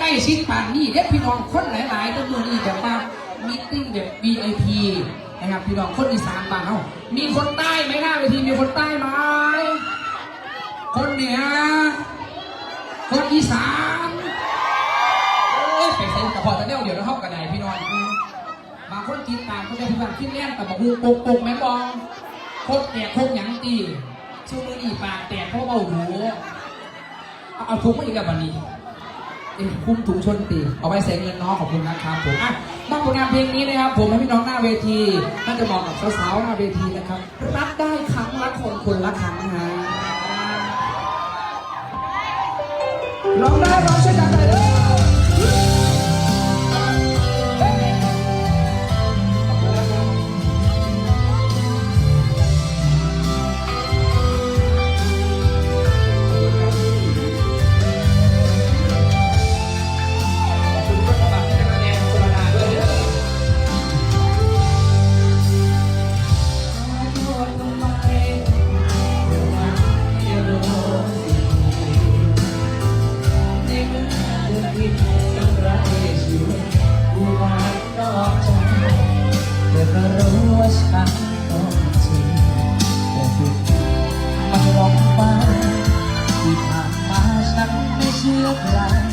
ล้ชิดป่านนี่เด็กพี่น้องคนหลายๆตัวมือนี่แบบว่ามีติ้งแบบ VIP นะครับพี่น้องคนอีสานบ้านเขามีคนใต้ไหมหน้าเวทีมีคนใต้ไหมคนเหนือคนอีสานไปใส่กระเพาะตะเดี่ยวเดี๋ยวเราเข้ากระไดพี่น้องบางคนกินตามเขาจะพิบัติขึ้นแน่นแต่บอกหูปกแม่บองโคตรแตกโคตรหยังตีชูมืออีปากแตกเพราะเบาหูเอาถุงมาอีกแล้ววันนี้คุ้มถุงชนตีเอาไว้ใส่เงินน้องขอบคุณนะครับผมมาผลงานเพลงนี้นะครับผมให้พี่น้องหน้าเวทีน่าจะเหมาะกับสาวๆหน้าเวทีนะครับรักได้ครั้งละคนละครั้งนะร้องได้ร้องช่วยกันหน่อยเลยที่ผ่านมาฉันไม่เชื่อใคร